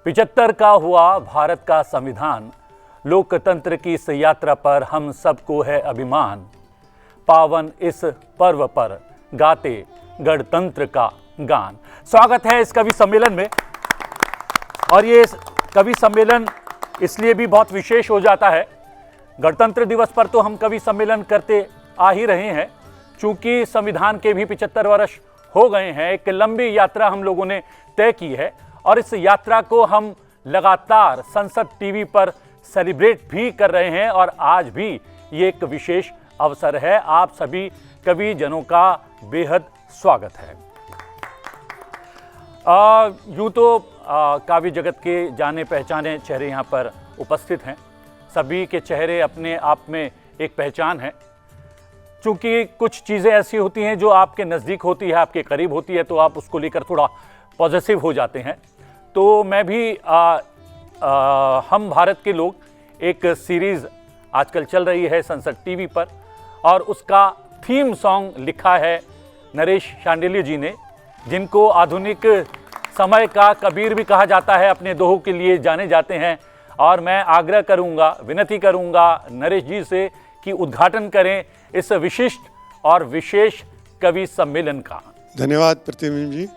75 का हुआ भारत का संविधान, लोकतंत्र की इस यात्रा पर हम सबको है अभिमान। पावन इस पर्व पर गाते गणतंत्र का गान। स्वागत है इस कवि सम्मेलन में। और ये कवि सम्मेलन इसलिए भी बहुत विशेष हो जाता है, गणतंत्र दिवस पर तो हम कवि सम्मेलन करते आ ही रहे हैं, चूंकि संविधान के भी 75 वर्ष हो गए हैं। एक लंबी यात्रा हम लोगों ने तय की है और इस यात्रा को हम लगातार संसद टीवी पर सेलिब्रेट भी कर रहे हैं। और आज भी ये एक विशेष अवसर है। आप सभी कवि जनों का बेहद स्वागत है। यूं तो काव्य जगत के जाने पहचाने चेहरे यहाँ पर उपस्थित हैं। सभी के चेहरे अपने आप में एक पहचान है। चूंकि कुछ चीज़ें ऐसी होती हैं जो आपके नज़दीक होती है, आपके करीब होती है, तो आप उसको लेकर थोड़ा पॉजिटिव हो जाते हैं। तो मैं भी हम भारत के लोग एक सीरीज़ आजकल चल रही है संसद टीवी पर, और उसका थीम सॉन्ग लिखा है नरेश शांडिल्य जी ने, जिनको आधुनिक समय का कबीर भी कहा जाता है, अपने दोहों के लिए जाने जाते हैं। और मैं आग्रह करूंगा, विनती करूंगा नरेश जी से कि उद्घाटन करें इस विशिष्ट और विशेष कवि सम्मेलन का। धन्यवाद प्रतिबिंब जी,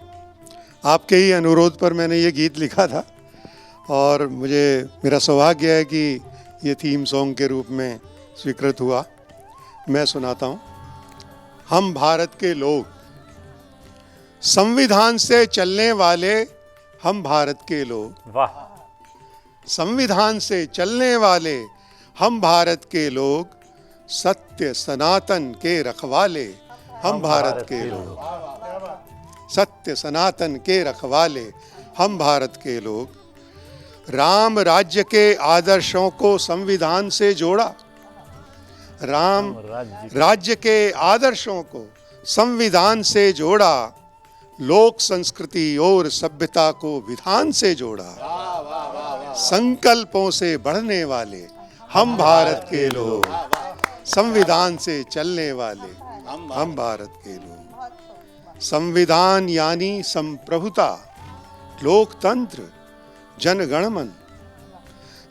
आपके ही अनुरोध पर मैंने ये गीत लिखा था और मेरा सौभाग्य है कि ये थीम सॉन्ग के रूप में स्वीकृत हुआ। मैं सुनाता हूँ। हम भारत के लोग, संविधान से चलने वाले हम भारत के लोग। वाह। संविधान से चलने वाले हम भारत के लोग, सत्य सनातन के रखवाले हम भारत के लोग। सत्य सनातन के रखवाले हम भारत के लोग। राम राज्य के आदर्शों को संविधान से जोड़ा। राम राज्य के आदर्शों को संविधान से जोड़ा। लोक संस्कृति और सभ्यता को विधान से जोड़ा। संकल्पों से बढ़ने वाले हम भारत के लोग, संविधान से चलने वाले हम भारत के लोग। संविधान यानी संप्रभुता, लोकतंत्र, जनगणमन।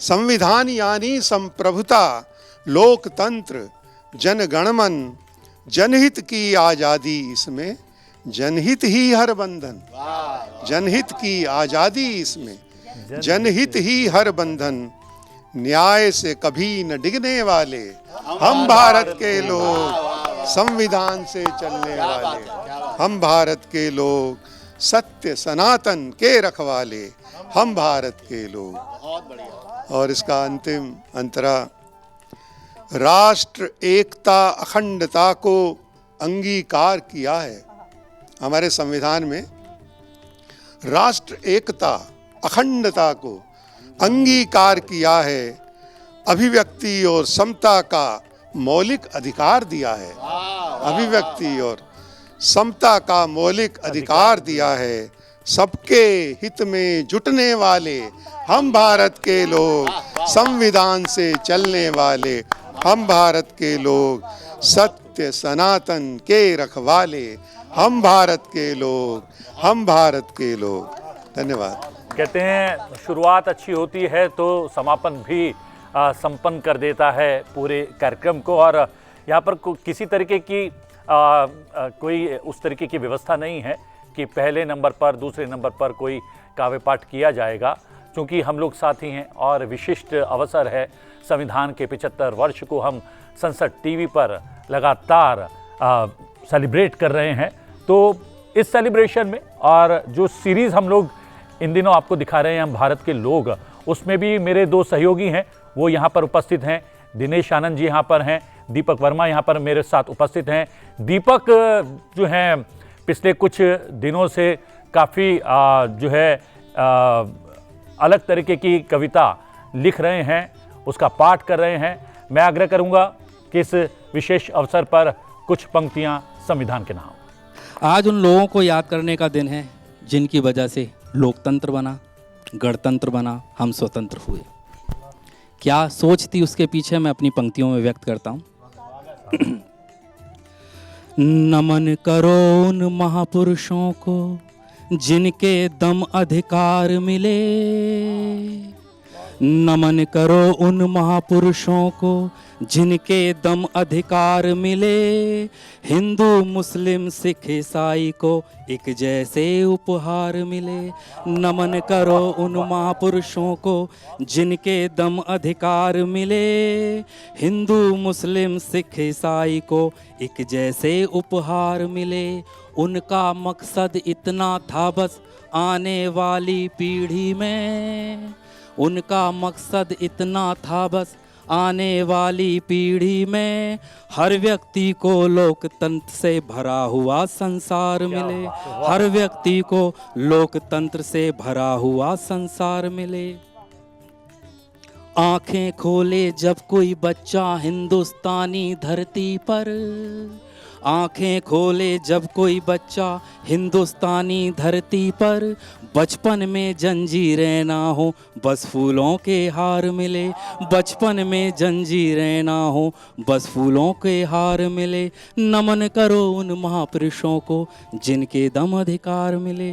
संविधान यानी संप्रभुता, लोकतंत्र, जनगणमन। जनहित की आजादी इसमें, जनहित ही हर बंधन। जनहित की आजादी इसमें, जनहित ही हर बंधन। न्याय से कभी न डिगने वाले हम भारत के लोग, संविधान से चलने वाले हम भारत के लोग। सत्य सनातन के रखवाले हम भारत के लोग। और इसका अंतिम अंतरा, राष्ट्र एकता अखंडता को अंगीकार किया है। हमारे संविधान में राष्ट्र एकता अखंडता को अंगीकार किया है। अभिव्यक्ति और समता का मौलिक अधिकार दिया है। अभिव्यक्ति और समता का मौलिक अधिकार दिया है। सबके हित में जुटने वाले हम भारत के लोग, संविधान से चलने वाले हम भारत के लोग। सत्य सनातन के रखवाले हम भारत के लोग, हम भारत के लोग। धन्यवाद। कहते हैं शुरुआत अच्छी होती है तो समापन भी संपन्न कर देता है पूरे कार्यक्रम को। और यहाँ पर किसी तरीके की कोई उस तरीके की व्यवस्था नहीं है कि पहले नंबर पर, दूसरे नंबर पर कोई काव्य पाठ किया जाएगा, क्योंकि हम लोग साथी हैं और विशिष्ट अवसर है। संविधान के 75 वर्ष को हम संसद टीवी पर लगातार सेलिब्रेट कर रहे हैं। तो इस सेलिब्रेशन में और जो सीरीज़ हम लोग इन दिनों आपको दिखा रहे हैं हम भारत के लोग, उसमें भी मेरे दो सहयोगी हैं, वो यहाँ पर उपस्थित हैं। दिनेश आनंद जी यहाँ पर हैं, दीपक वर्मा यहाँ पर मेरे साथ उपस्थित हैं। दीपक जो हैं पिछले कुछ दिनों से काफ़ी जो है अलग तरीके की कविता लिख रहे हैं, उसका पाठ कर रहे हैं। मैं आग्रह करूँगा कि इस विशेष अवसर पर कुछ पंक्तियाँ संविधान के नाम। आज उन लोगों को याद करने का दिन है जिनकी वजह से लोकतंत्र बना, गणतंत्र बना, हम स्वतंत्र हुए। क्या सोच थी उसके पीछे, मैं अपनी पंक्तियों में व्यक्त करता हूँ। नमन करो उन महापुरुषों को जिनके दम अधिकार मिले, नमन करो उन महापुरुषों को जिनके दम अधिकार मिले। हिंदू मुस्लिम सिख ईसाई को एक जैसे उपहार मिले। नमन करो उन महापुरुषों को जिनके दम अधिकार मिले। हिंदू मुस्लिम सिख ईसाई को एक जैसे उपहार मिले। उनका मकसद इतना था बस आने वाली पीढ़ी में, उनका मकसद इतना था बस आने वाली पीढ़ी में हर व्यक्ति को लोकतंत्र से भरा हुआ संसार मिले। हर व्यक्ति को लोकतंत्र से भरा हुआ संसार मिले। आंखें खोले जब कोई बच्चा हिंदुस्तानी धरती पर, आंखें खोले जब कोई बच्चा हिंदुस्तानी धरती पर, बचपन में जंजीरें ना हो बस फूलों के हार मिले। बचपन में जंजीरें ना हो बस फूलों के हार मिले। नमन करो उन महापुरुषों को जिनके दम अधिकार मिले।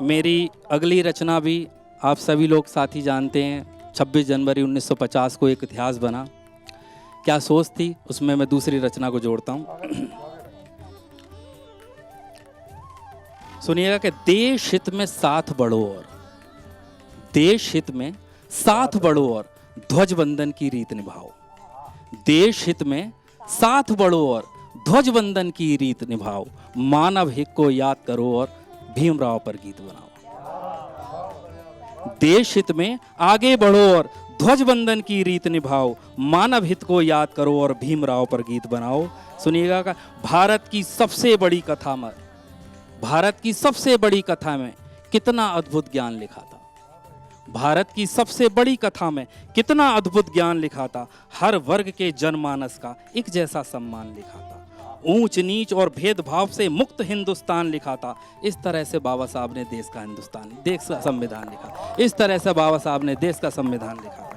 मेरी अगली रचना भी आप सभी लोग साथी जानते हैं। 26 जनवरी 1950 को एक इतिहास बना। क्या सोच थी, उसमें मैं दूसरी रचना को जोड़ता हूं। सुनिएगा कि देश हित में साथ बढ़ो और, देश हित में साथ बढ़ो और ध्वज बंधन की रीत निभाओ। देश हित में साथ बढ़ो और ध्वज बंधन की रीत निभाओ। मानव हित को याद करो और भीमराव पर गीत बनाओ। देश हित में आगे बढ़ो और ध्वज बंधन की रीत निभाओ। मानव हित को याद करो और भीमराव पर गीत बनाओ। सुनिएगा का भारत की सबसे बड़ी कथा में, भारत की सबसे बड़ी कथा में कितना अद्भुत ज्ञान लिखा था। भारत की सबसे बड़ी कथा में कितना अद्भुत ज्ञान लिखा था। हर वर्ग के जनमानस का एक जैसा सम्मान लिखा था। ऊंच नीच और भेदभाव से मुक्त हिंदुस्तान लिखा था। इस तरह से बाबा साहब ने देश का हिंदुस्तान, देश का संविधान लिखा। इस तरह से बाबा साहब ने देश का संविधान लिखा था।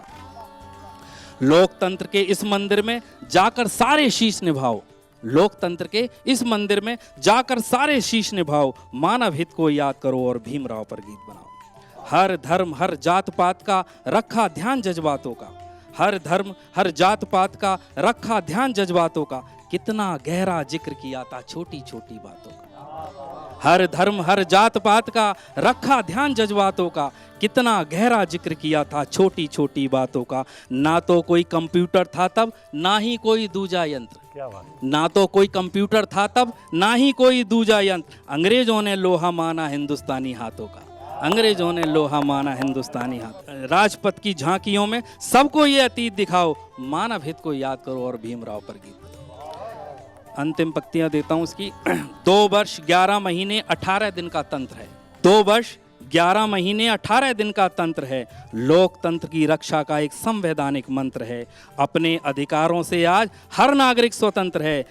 लोकतंत्र के इस मंदिर में जाकर सारे शीश निभाओ। लोकतंत्र के इस मंदिर में जाकर सारे शीश निभाओ। मानव हित को याद करो और भीमराव पर गीत बनाओ। हर धर्म हर जात पात का रखा ध्यान जज्बातों का। हर धर्म हर जात पात का रखा ध्यान जज्बातों का। कितना गहरा जिक्र किया था छोटी छोटी बातों का। हर धर्म हर जात पात का रखा ध्यान जज्बातों का। कितना गहरा जिक्र किया था छोटी छोटी बातों का। ना तो कोई कंप्यूटर था तब, ना ही कोई दूजा यंत्र। क्या बात। ना तो कोई कंप्यूटर था तब, ना ही कोई दूजा यंत्र। अंग्रेजों ने लोहा माना हिंदुस्तानी हाथों का। अंग्रेजों ने लोहा माना हिंदुस्तानी हाथ। राजपथ की झांकियों में सबको ये अतीत दिखाओ। मानव हित को याद करो और भीमराव पर गीत। अंतिम पंक्तियां देता हूं इसकी। 2 वर्ष 11 महीने 18 दिन का तंत्र है। 2 वर्ष 11 महीने 18 दिन का तंत्र है। लोकतंत्र की रक्षा का एक संवैधानिक मंत्र है। अपने अधिकारों से आज हर नागरिक स्वतंत्र है।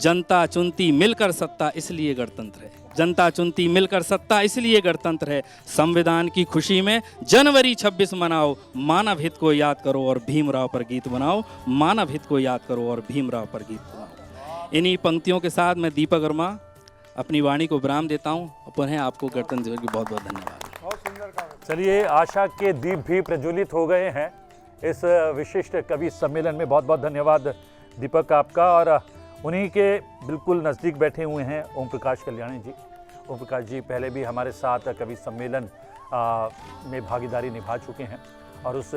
जनता चुनती मिलकर सत्ता इसलिए गणतंत्र है। जनता चुनती मिलकर सत्ता इसलिए गणतंत्र है। संविधान की खुशी में जनवरी 26 मनाओ। मानव हित को याद करो और भीमराव पर गीत बनाओ। मानव हित को याद करो और भीमराव पर गीत बनाओ। इन्हीं पंक्तियों के साथ मैं दीपक वर्मा अपनी वाणी को विराम देता हूँ। पुनः आपको गणतंत्र दिवस की बहुत बहुत धन्यवाद। चलिए, आशा के दीप भी प्रज्वलित हो गए हैं इस विशिष्ट कवि सम्मेलन में। बहुत बहुत धन्यवाद दीपक आपका। और उन्हीं के बिल्कुल नज़दीक बैठे हुए हैं ओम प्रकाश कल्याणी जी। ओम प्रकाश जी पहले भी हमारे साथ कवि सम्मेलन में भागीदारी निभा चुके हैं और उस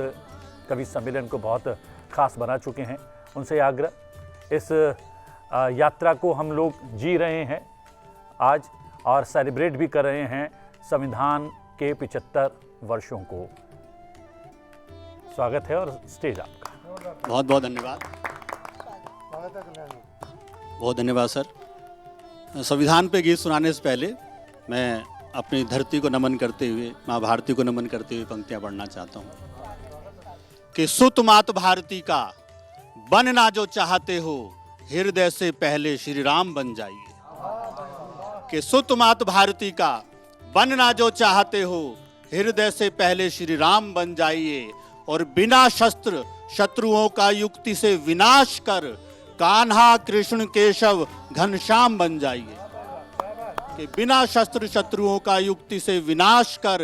कवि सम्मेलन को बहुत ख़ास बना चुके हैं। उनसे आग्रह, इस यात्रा को हम लोग जी रहे हैं आज और सेलिब्रेट भी कर रहे हैं संविधान के 75 वर्षों को। स्वागत है और स्टेज आपका। बहुत बहुत धन्यवाद। बहुत धन्यवाद सर। संविधान पे गीत सुनाने से पहले मैं अपनी धरती को नमन करते हुए, माँ भारती को नमन करते हुए पंक्तियां पढ़ना चाहता हूँ कि सुत मात भारती का बनना जो चाहते हो, हृदय से पहले श्री राम बन जाइए। कि सुत मात भारती का बनना जो चाहते हो, हृदय से पहले श्री राम बन जाइए। और बिना शस्त्र शत्रुओं का युक्ति से विनाश कर कान्हा कृष्ण केशव घनश्याम बन जाइए। कि बिना शस्त्र शत्रुओं का युक्ति से विनाश कर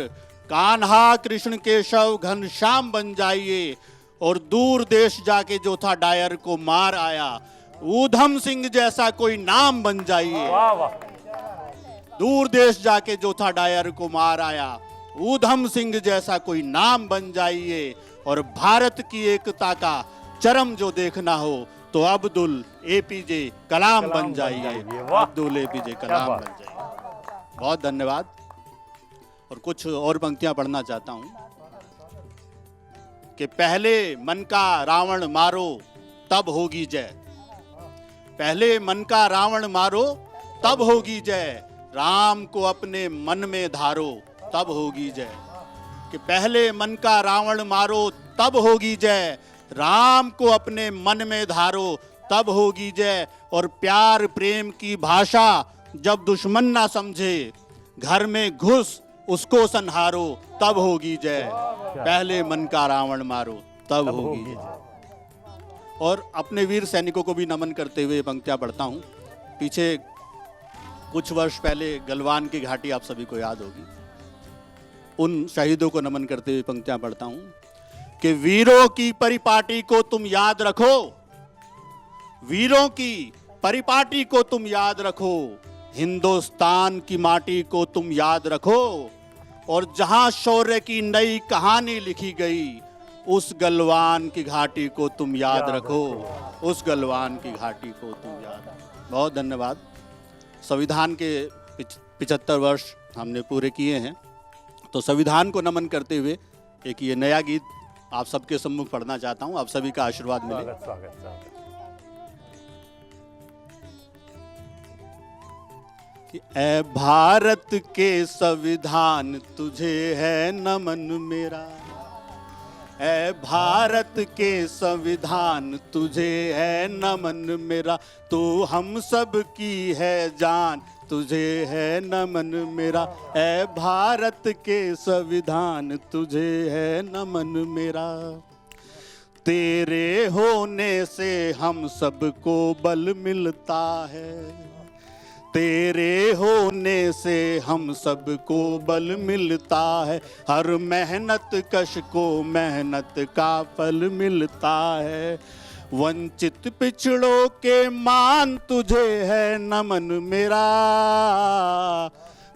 कान्हा कृष्ण केशव घनश्याम बन जाइए। और दूर देश जाके जो था डायर को मार आया, ऊधम सिंह जैसा कोई नाम बन जाइए। वाह वाह, दूर देश जाके जो था डायर को मार आया, ऊधम सिंह जैसा कोई नाम बन जाइए। और भारत की एकता का चरम जो देखना हो तो अब्दुल एपीजे कलाम बन जाइए। वाह। अब्दुल एपीजे क्या कलाम बात। बन जाइए। बहुत धन्यवाद। और कुछ और पंक्तियां पढ़ना चाहता हूं कि पहले मन का रावण मारो तब होगी जय। पहले मन का रावण मारो तब होगी जय, राम को अपने मन में धारो तब होगी जय। कि पहले मन का रावण मारो तब होगी जय, राम को अपने मन में धारो तब होगी जय। और प्यार प्रेम की भाषा जब दुश्मन ना समझे, घर में घुस उसको संहारो तब होगी जय। पहले मन का रावण मारो तब होगी जय। और अपने वीर सैनिकों को भी नमन करते हुए पंक्तियां पढ़ता हूं। पीछे कुछ वर्ष पहले गलवान की घाटी आप सभी को याद होगी, उन शहीदों को नमन करते हुए पंक्तियां पढ़ता हूं कि वीरों की परिपाटी को तुम याद रखो, वीरों की परिपाटी को तुम याद रखो, हिंदुस्तान की माटी को तुम याद रखो। और जहां शौर्य की नई कहानी लिखी गई, उस गलवान की घाटी को तुम याद रखो, उस गलवान की घाटी को तुम याद रखो। बहुत धन्यवाद। संविधान के 75 वर्ष हमने पूरे किए हैं, तो संविधान को नमन करते हुए एक ये नया गीत आप सबके सम्मुख पढ़ना चाहता हूं। आप सभी का आशीर्वाद मिले। स्वागत स्वागत स्वागत। कि ऐ भारत के संविधान तुझे है नमन मेरा, ऐ भारत के संविधान तुझे है नमन मेरा, तू हम सब की है जान तुझे है नमन मेरा। ऐ भारत के संविधान तुझे है नमन मेरा, तेरे होने से हम सबको बल मिलता है, तेरे होने से हम सबको बल मिलता है, हर मेहनत कश को मेहनत का फल मिलता है। वंचित पिछड़ों के मान तुझे है नमन मेरा,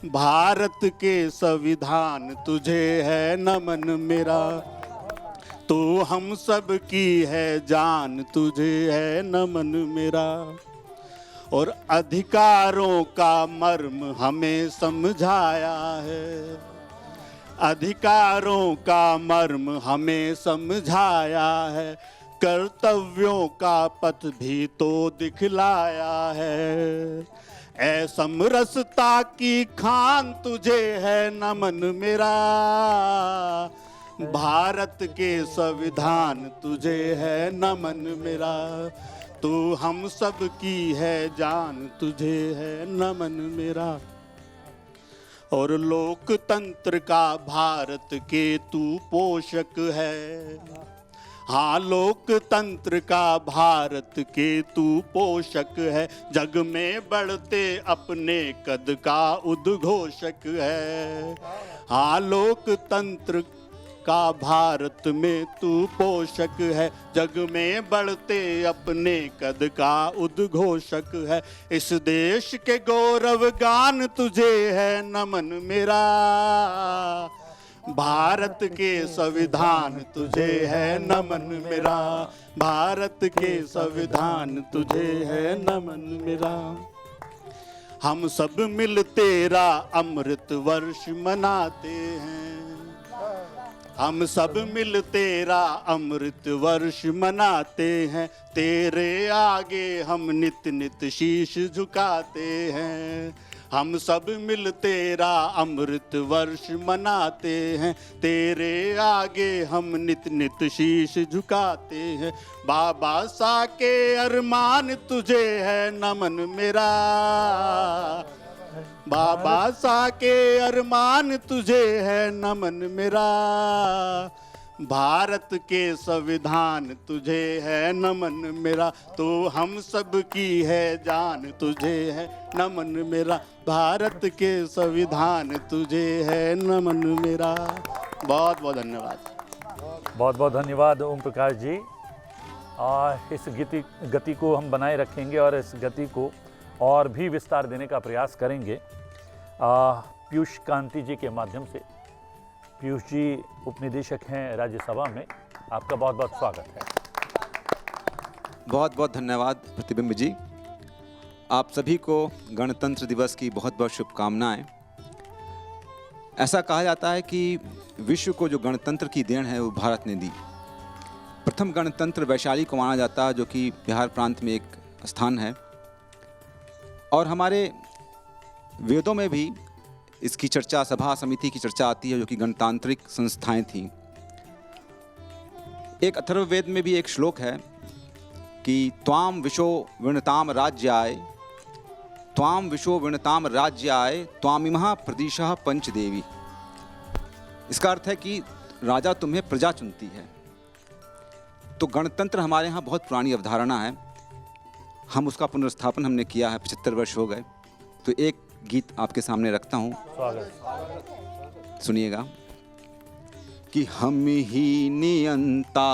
भारत के संविधान तुझे है नमन मेरा, तू हम सब की है जान तुझे है नमन मेरा। और अधिकारों का मर्म हमें समझाया है, अधिकारों का मर्म हमें समझाया है, कर्तव्यों का पथ भी तो दिखलाया है। ऐ समरसता की खान तुझे है नमन मेरा, भारत के संविधान तुझे है नमन मेरा, तू हम सब की है जान तुझे है नमन मेरा। और लोकतंत्र का भारत के तू पोषक है, हाँ लोकतंत्र का भारत के तू पोषक है, जग में बढ़ते अपने कद का उद्घोषक है। हाँ लोकतंत्र का भारत में तू पोषक है, जग में बढ़ते अपने कद का उद्घोषक है। इस देश के गौरव गान तुझे है नमन मेरा, भारत के संविधान तुझे है नमन मेरा, भारत के संविधान तुझे है नमन मेरा। हम सब मिल तेरा अमृत वर्ष मनाते हैं, हम सब मिल तेरा अमृत वर्ष मनाते हैं, तेरे आगे हम नित नित शीश झुकाते हैं। हम सब मिल तेरा अमृत वर्ष मनाते हैं, तेरे आगे हम नित नित शीश झुकाते हैं। बाबा सा के अरमान तुझे है नमन मेरा, बाबा सा के अरमान तुझे है नमन मेरा, भारत के संविधान तुझे है नमन मेरा, तो हम सब की है जान तुझे है नमन मेरा, भारत के संविधान तुझे है नमन मेरा। बहुत बहुत धन्यवाद। बहुत बहुत धन्यवाद ओम प्रकाश जी। इस गति को हम बनाए रखेंगे और इस गति को और भी विस्तार देने का प्रयास करेंगे पीयूष कांति जी के माध्यम से। पीयूष जी उपनिदेशक हैं राज्यसभा में, आपका बहुत बहुत स्वागत है। बहुत बहुत धन्यवाद प्रतिबिंब जी। आप सभी को गणतंत्र दिवस की बहुत बहुत शुभकामनाएं। ऐसा कहा जाता है कि विश्व को जो गणतंत्र की देन है वो भारत ने दी। प्रथम गणतंत्र वैशाली को माना जाता है, जो कि बिहार प्रांत में एक स्थान है, और हमारे वेदों में भी इसकी चर्चा, सभा समिति की चर्चा आती है, जो कि गणतांत्रिक संस्थाएं थीं। एक अथर्ववेद में भी एक श्लोक है कि त्वाम विशो विणताम राज्याय, त्वाम विशो विणताम राज्याय त्वामिमः प्रदिशः पंचदेवी। इसका अर्थ है कि राजा तुम्हें प्रजा चुनती है। तो गणतंत्र हमारे यहाँ बहुत पुरानी अवधारणा है। हम उसका पुनर्स्थापन हमने किया है, 75 वर्ष हो गए। तो एक गीत आपके सामने रखता हूँ, सुनिएगा। कि हम ही नियंता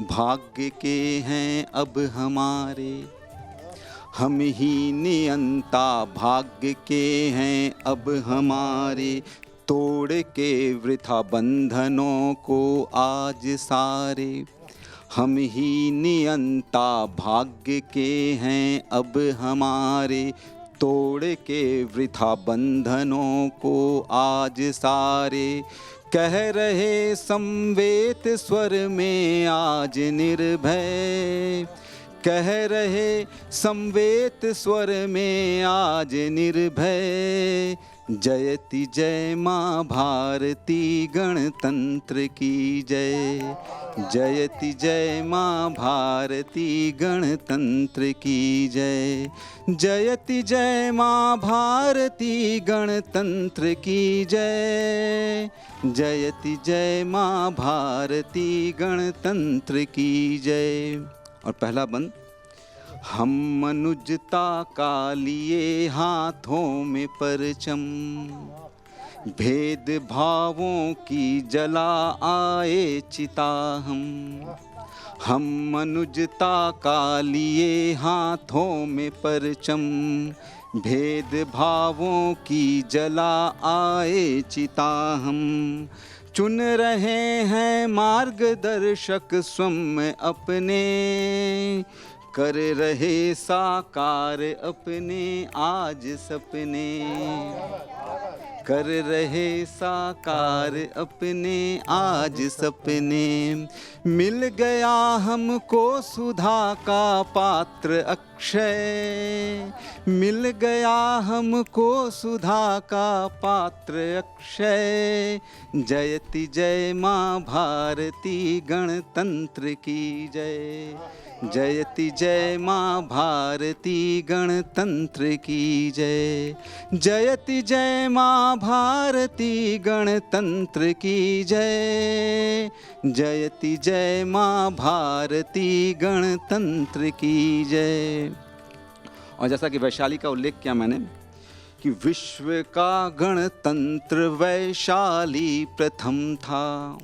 भाग्य के हैं अब हमारे, हम ही नियंता भाग्य के हैं अब हमारे, तोड़ के वृथा बंधनों को आज सारे, हम ही नियंता भाग्य के हैं अब हमारे, तोड़ के वृथा बंधनों को आज सारे, कह रहे संवेत स्वर में आज निर्भय, कह रहे संवेत स्वर में आज निर्भय, जयति जय माँ भारती गणतंत्र की जय, जयति जय माँ भारती गणतंत्र की जय, जयति जय माँ भारती गणतंत्र की जय, जयति जय माँ भारती गणतंत्र की जय। और पहला बंद। हम मनुजता का लिए हाथों में परचम, भेद भावों की जला आए चिता हम मनुजता का लिए हाथों में परचम, भेद भावों की जला आए चिता हम, चुन रहे हैं मार्गदर्शक स्वयं अपने, कर रहे साकार अपने आज सपने, कर रहे साकार अपने आज सपने, मिल गया हमको सुधा का पात्र अक्षय, मिल गया हमको सुधा का पात्र अक्षय, जयति जय माँ भारती गणतंत्र की जय, जयति जय माँ भारती गणतंत्र की जय, जयति जय माँ भारती गणतंत्र की जय, जयति जय माँ भारती गणतंत्र की जय। और जैसा कि वैशाली का उल्लेख किया मैंने कि विश्व का गणतंत्र वैशाली प्रथम था,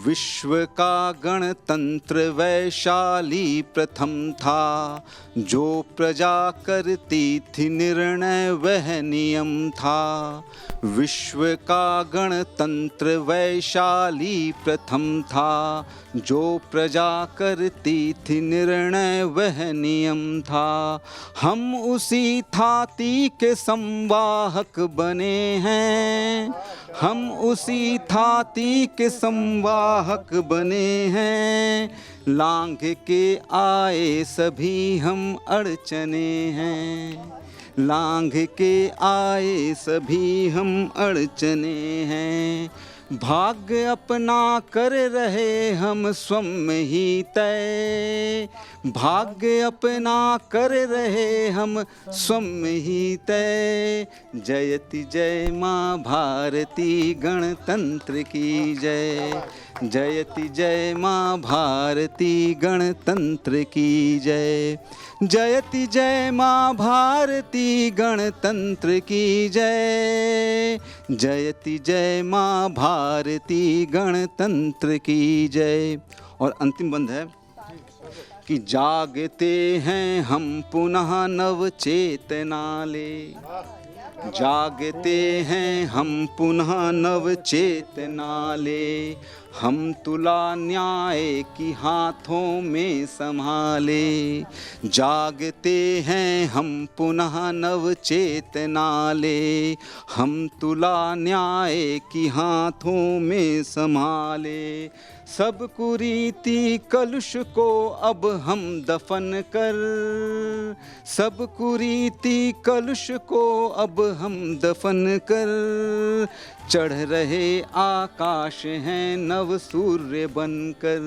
विश्व का गणतंत्र वैशाली प्रथम था, जो प्रजा करती थी निर्णय वह नियम था, विश्व का गणतंत्र वैशाली प्रथम था, जो प्रजा करती थी निर्णय वह नियम था, हम उसी थाती के संवाहक बने हैं, हम उसी थाती के संवाहक बने हैं, लांघ के आए सभी हम अड़चने हैं, लांघ के आए सभी हम अड़चने हैं, भाग्य अपना कर रहे हम स्वयं ही तय, भाग्य अपना कर रहे हम स्वयं ही तय। जयति जय माँ भारती गणतंत्र की जय, जयति जय माँ भारती गणतंत्र की जय, जयति जय माँ भारती गणतंत्र की जय, जयति जय माँ भारती गणतंत्र की जय। और अंतिम बंद है कि जागते हैं हम पुनः नव चेतना ले, जागते हैं हम पुनः नव चेतना ले, हम तुला न्याय की हाथों में संभाले। जागते हैं हम पुनः नव चेतना ले, हम तुला न्याय की हाथों में संभाले। सब कुरीति कलुष को अब हम दफन कर, सब कुरीति कलुष को अब हम दफन कर, चढ़ रहे आकाश हैं नव सूर्य बनकर।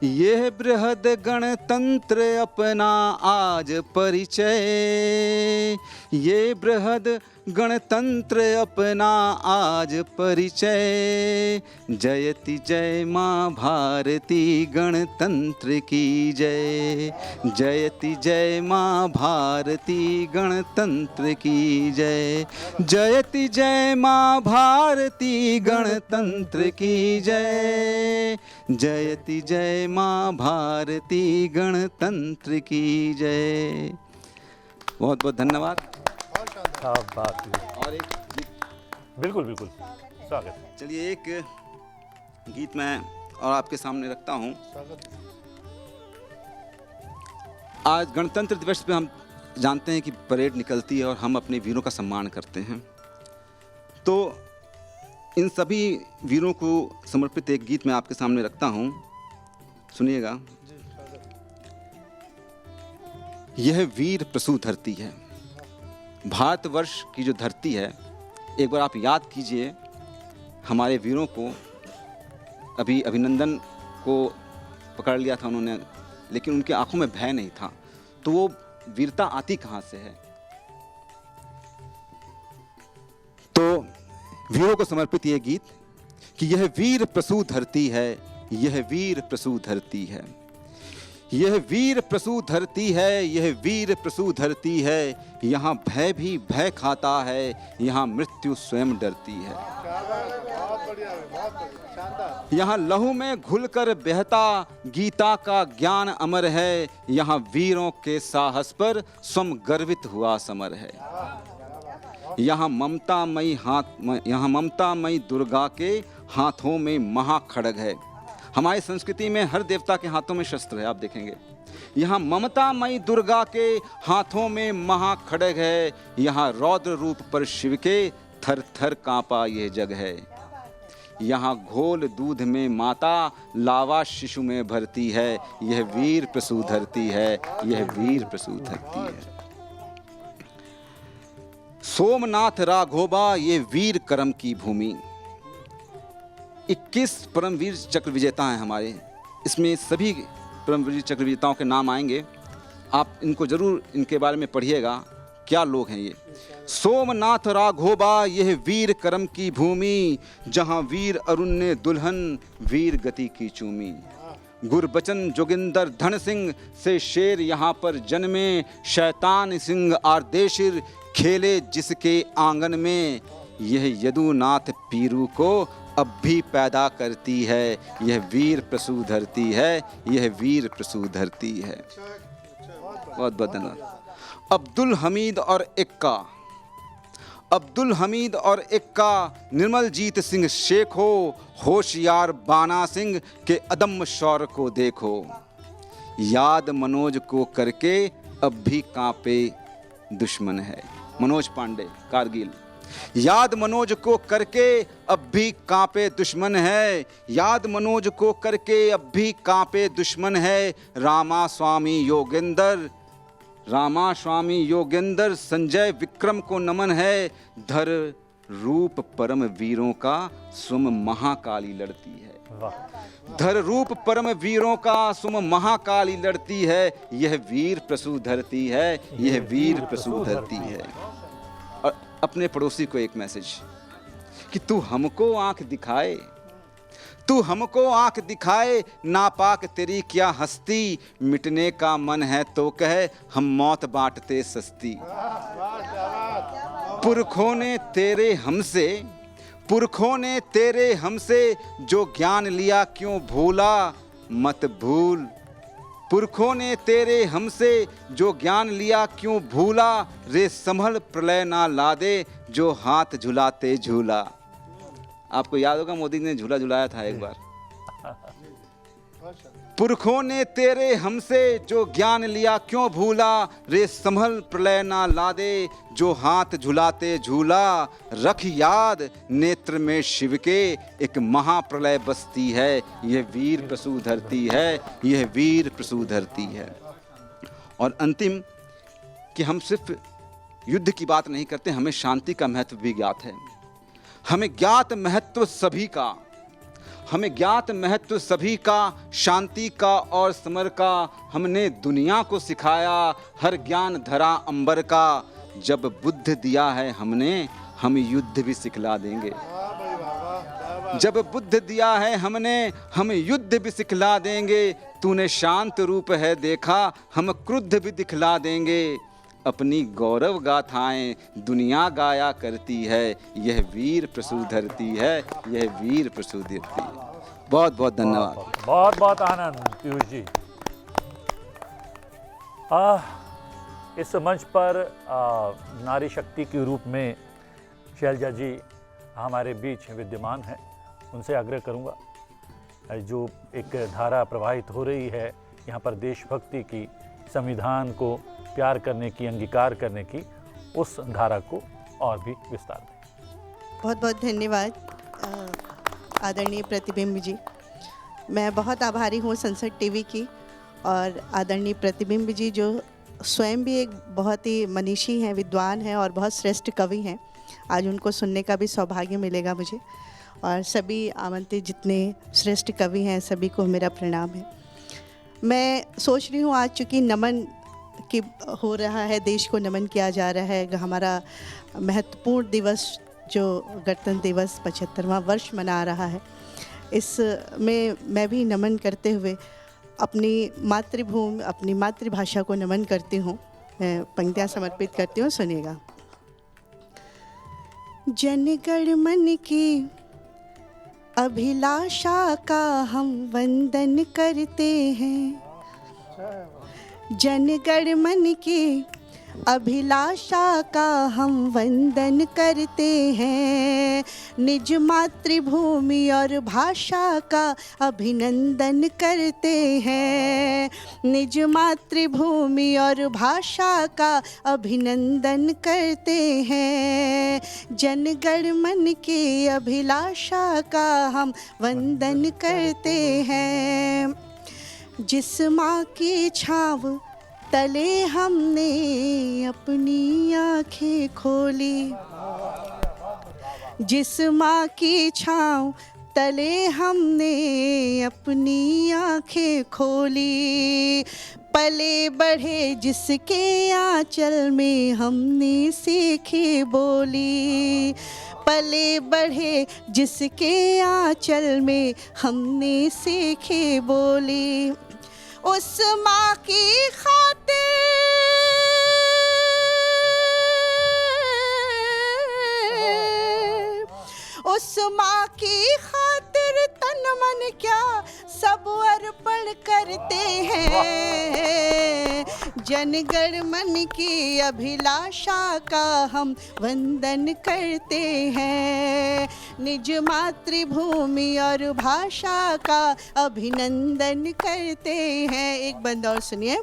यह बृहद गणतंत्र अपना आज परिचय, ये बृहद गणतंत्र अपना आज परिचय। जयति जय माँ भारती गणतंत्र की जय, जयति जय माँ भारती गणतंत्र की जय, जयति जय माँ भारती गणतंत्र की जय, जयति जय माँ भारती गणतंत्र की जय। बहुत बहुत धन्यवाद। क्या बात है। और एक गीत, बिल्कुल बिल्कुल स्वागत। चलिए एक गीत मैं और आपके सामने रखता हूं। आज गणतंत्र दिवस पे हम जानते हैं कि परेड निकलती है और हम अपने वीरों का सम्मान करते हैं, तो इन सभी वीरों को समर्पित एक गीत मैं आपके सामने रखता हूं, सुनिएगा। यह वीर प्रसूत धरती है, भारतवर्ष की जो धरती है। एक बार आप याद कीजिए हमारे वीरों को, अभी अभिनंदन को पकड़ लिया था उन्होंने, लेकिन उनके आंखों में भय नहीं था, तो वो वीरता आती कहाँ से है। तो वीरों को समर्पित ये गीत कि यह वीर प्रसूत धरती है, यह वीर प्रसूत धरती है, यह वीर प्रसूत धरती है, यह वीर प्रसूत धरती है। यहाँ भय भी भय खाता है, यहाँ मृत्यु स्वयं डरती है। यहाँ लहू में घुलकर बहता गीता का ज्ञान अमर है, यहाँ वीरों के साहस पर स्वयं गर्वित हुआ समर है। यहाँ ममतामयी दुर्गा के हाथों में महाखड्ग है। हमारी संस्कृति में हर देवता के हाथों में शस्त्र है, आप देखेंगे। यहाँ ममतामयी दुर्गा के हाथों में महाखड्ग है, यहाँ रौद्र रूप पर शिव के थर थर कांपा यह जग है। यहाँ घोल दूध में माता लावा शिशु में भरती है, यह वीर प्रसूत धरती है, यह वीर प्रसूत धरती है। सोमनाथ राघोबा ये वीर कर्म की भूमि। 21 परमवीर चक्र विजेता हैं हमारे, इसमें सभी परमवीर चक्र विजेताओं के नाम आएंगे। आप इनको जरूर इनके बारे में पढ़िएगा, क्या लोग हैं ये। सोमनाथ राघोबा यह वीर कर्म की भूमि, जहां वीर अरुण ने दुल्हन वीर गति की चूमी। गुरबचन जोगिंदर धन सिंह से शेर यहाँ पर जन्मे, शैतान सिंह आरदेशिर खेले जिसके आंगन में। यह यदुनाथ पीरू को अब भी पैदा करती है, यह वीर प्रसूत धरती है, यह वीर प्रसूत धरती है। बहुत बहुत धन्यवाद। अब्दुल हमीद और इक्का निर्मलजीत सिंह शेख हो, होशियार बाना सिंह के अदम्य शौर्य को देखो। याद मनोज को करके अब भी कांपे दुश्मन है। मनोज पांडे कारगिल। याद मनोज को करके अब भी कांपे दुश्मन है, याद मनोज को करके अब भी कांपे दुश्मन है। रामा स्वामी योगेंद्र संजय विक्रम को नमन है, धर रूप परम वीरों का सुम महाकाली लड़ती है। वाह, धर रूप परम वीरों का सुम महाकाली लड़ती है, यह वीर प्रसू धरती है, यह वीर प्रसू धरती है। और अपने पड़ोसी को एक मैसेज कि तू हमको आंख दिखाए, तू हमको आंख दिखाए, नापाक तेरी क्या हस्ती, मिटने का मन है तो कहे हम मौत बांटते सस्ती। पुरखों ने तेरे हमसे, पुरखों ने तेरे हमसे जो ज्ञान लिया क्यों भूला, मत भूल। पुरखों ने तेरे हमसे जो ज्ञान लिया क्यों भूला, रे संभल प्रलय ना ला दे जो हाथ झुलाते झूला। आपको याद होगा मोदी ने झूला झुलाया था एक बार। पुरखों ने तेरे हमसे जो ज्ञान लिया क्यों भूला, रे संभल प्रलय ना ला दे जो हाथ झुलाते झूला। रख याद नेत्र में शिव के एक महाप्रलय बसती है, यह वीर प्रसू धरती है, यह वीर प्रसू धरती है। और अंतिम कि हम सिर्फ युद्ध की बात नहीं करते, हमें शांति का महत्व भी ज्ञात है। हमें ज्ञात महत्व सभी का, हमें ज्ञात महत्व सभी का, शांति का और समर का। हमने दुनिया को सिखाया हर ज्ञान धरा अंबर का, जब बुद्ध दिया है हमने हम युद्ध भी सिखला देंगे। जब बुद्ध दिया है हमने हम युद्ध भी सिखला देंगे। तूने शांत रूप है देखा हम क्रुद्ध भी दिखला देंगे। अपनी गौरव गाथाएं दुनिया गाया करती है, यह वीर प्रसू धरती है, यह वीर प्रसू धरती है। बहुत बहुत धन्यवाद। बहुत बहुत आनंद पीयूष जी। इस मंच पर नारी शक्ति के रूप में शैलजा जी हमारे बीच विद्यमान हैं। उनसे आग्रह करूंगा, जो एक धारा प्रवाहित हो रही है यहाँ पर देशभक्ति की, संविधान को प्यार करने की, अंगीकार करने की, उस धारा को और भी विस्तार दें। बहुत बहुत धन्यवाद आदरणीय प्रतिबिंब जी। मैं बहुत आभारी हूँ संसद टीवी की और आदरणीय प्रतिबिंब जी जो स्वयं भी एक बहुत ही मनीषी हैं, विद्वान हैं और बहुत श्रेष्ठ कवि हैं। आज उनको सुनने का भी सौभाग्य मिलेगा मुझे। और सभी आमंत्रित जितने श्रेष्ठ कवि हैं सभी को मेरा प्रणाम है। मैं सोच रही हूँ आज चूँकि नमन की हो रहा है, देश को नमन किया जा रहा है, हमारा महत्वपूर्ण दिवस जो गणतंत्र दिवस 75वां वर्ष मना रहा है, इसमें मैं भी नमन करते हुए अपनी मातृभूमि, अपनी मातृभाषा को नमन करती हूँ। मैं पंक्तियाँ समर्पित करती हूँ, सुनिएगा। जनगण मन की अभिलाषा का हम वंदन करते हैं। जनगण मन की अभिलाषा का हम वंदन करते हैं। निज मातृभूमि और भाषा का अभिनंदन करते हैं। निज मातृभूमि और भाषा का अभिनंदन करते हैं। जनगण मन की अभिलाषा का हम वंदन करते हैं। जिस माँ की छाँव तले हमने अपनी आँखें खोली, जिस माँ की छाँव तले हमने अपनी आँखें खोली, पले बढ़े जिसके आँचल में हमने सीखी बोली, पले बढ़े जिसके आँचल में हमने सीखी बोली। उस माँ की खातिर, उस माँ की खातिर तन मन क्या सब अर्पण करते हैं। जनगण मन की अभिलाषा का हम वंदन करते हैं। निज मातृभूमि और भाषा का अभिनंदन करते हैं। एक बंद और सुनिए।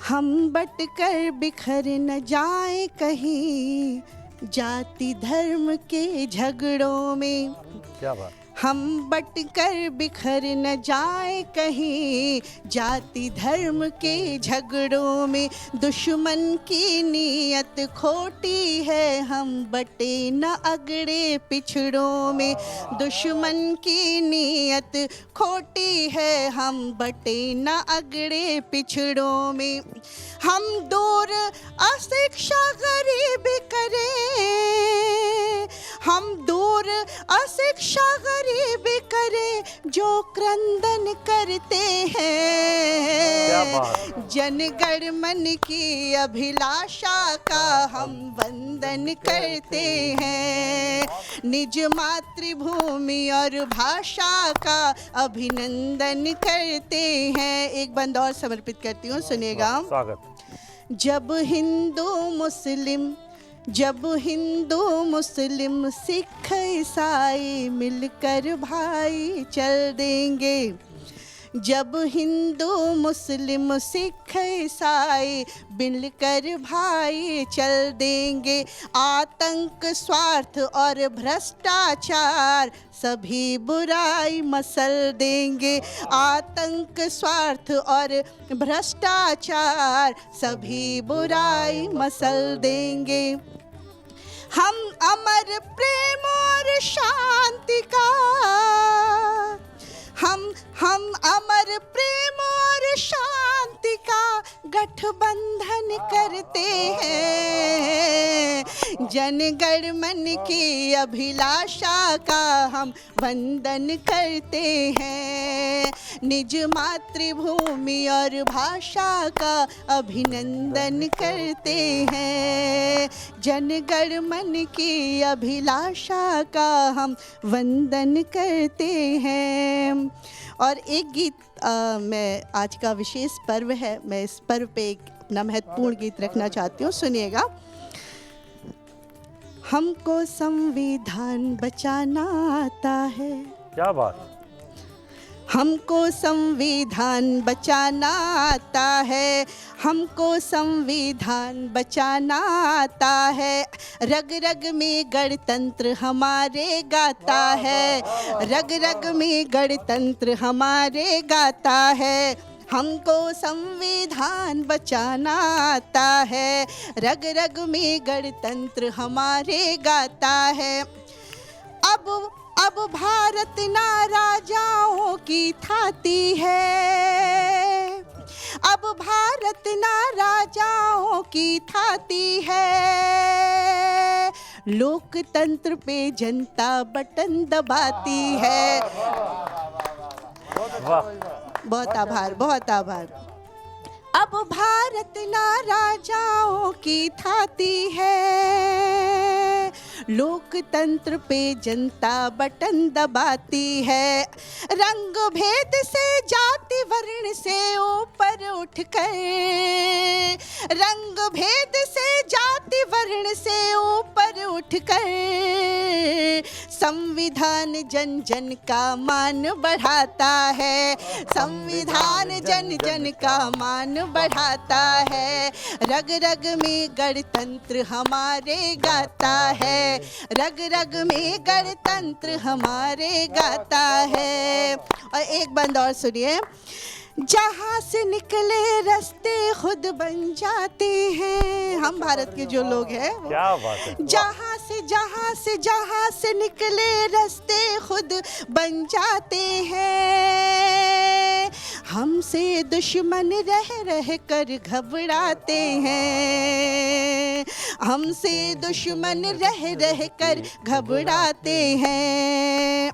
हम बटकर बिखर न जाए कहीं जाति धर्म के झगड़ों में। क्या बात। हम बट कर बिखर न जाए कहीं, जाति धर्म के झगड़ों में दुश्मन की नीयत खोटी है, हम बटे न अगड़े पिछड़ों में, दुश्मन की नीयत खोटी है, हम बटे न अगड़े पिछड़ों में। हम दूर अशिक्षा गरीबी करें, हम दूर अशिक्षा गरीबी करें, जो क्रंदन करते क्या हैं, बात। जनगण मन की अभिलाषा का हम वंदन करते हैं, निज मातृभूमि और भाषा का अभिनंदन करते हैं। एक बंद और समर्पित करती हूँ, सुनिएगा। स्वागत। जब हिंदू मुस्लिम सिख ईसाई मिलकर भाई चल देंगे, जब हिंदू मुस्लिम सिख ईसाई मिलकर भाई चल देंगे, आतंक स्वार्थ और भ्रष्टाचार सभी बुराई मसल देंगे, आतंक स्वार्थ और भ्रष्टाचार सभी बुराई मसल देंगे। हम अमर प्रेम और शांति का, हम अमर प्रेम और शांति का गठबंधन करते हैं, जनगण मन की अभिलाषा का हम वंदन करते हैं, निज मातृभूमि और भाषा का अभिनंदन करते हैं, जनगण मन की अभिलाषा का हम वंदन करते हैं। और एक गीत मैं, आज का विशेष पर्व है, मैं इस पर्व पे एक अपना महत्वपूर्ण गीत रखना चाहती हूँ, सुनिएगा। हमको संविधान बचाना आता है, क्या बात। हमको संविधान बचाना आता है, हमको संविधान बचाना आता है, रग रग में गणतंत्र हमारे गाता है, रग रग में गणतंत्र हमारे गाता है, हमको संविधान बचाना आता है, रग रग में गणतंत्र हमारे गाता है। अब भारत ना राजाओं की थाती है, अब भारत ना राजाओं की थाती है, लोकतंत्र पे जनता बटन दबाती है। वाह। बहुत आभार, बहुत आभार। अब भारत ना राजाओं की थाती है, लोकतंत्र पे जनता बटन दबाती है, रंग भेद से जाति वर्ण से ऊपर उठकर, रंग भेद से जाति वर्ण से ऊपर उठकर, संविधान जन जन का मान बढ़ाता है, संविधान जन जन का मान बढ़ाता है, रग रग में गणतंत्र हमारे गाता है, रग रग में गणतंत्र हमारे गाता है। और एक बंद और सुनिए। जहाँ से निकले रास्ते खुद बन जाते हैं, हम भारत के जो लोग हैं, क्या बात है। जहाँ से निकले रास्ते खुद बन जाते हैं, हमसे दुश्मन रह कर घबराते हैं, हमसे दुश्मन रह कर घबराते हैं।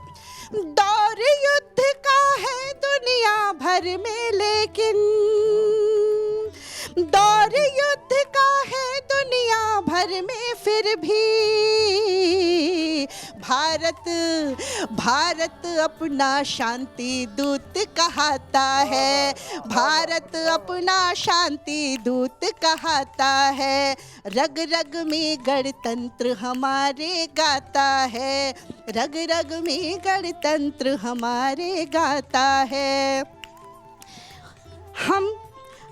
दौर युद्ध का है दुनिया भर में, लेकिन दौर युद्ध का है दुनिया भर में, फिर भी भारत अपना शांति दूत कहता है, भारत अपना शांति दूत कहता है, रग रग में गणतंत्र हमारे गाता है, रग रग में गणतंत्र हमारे गाता है।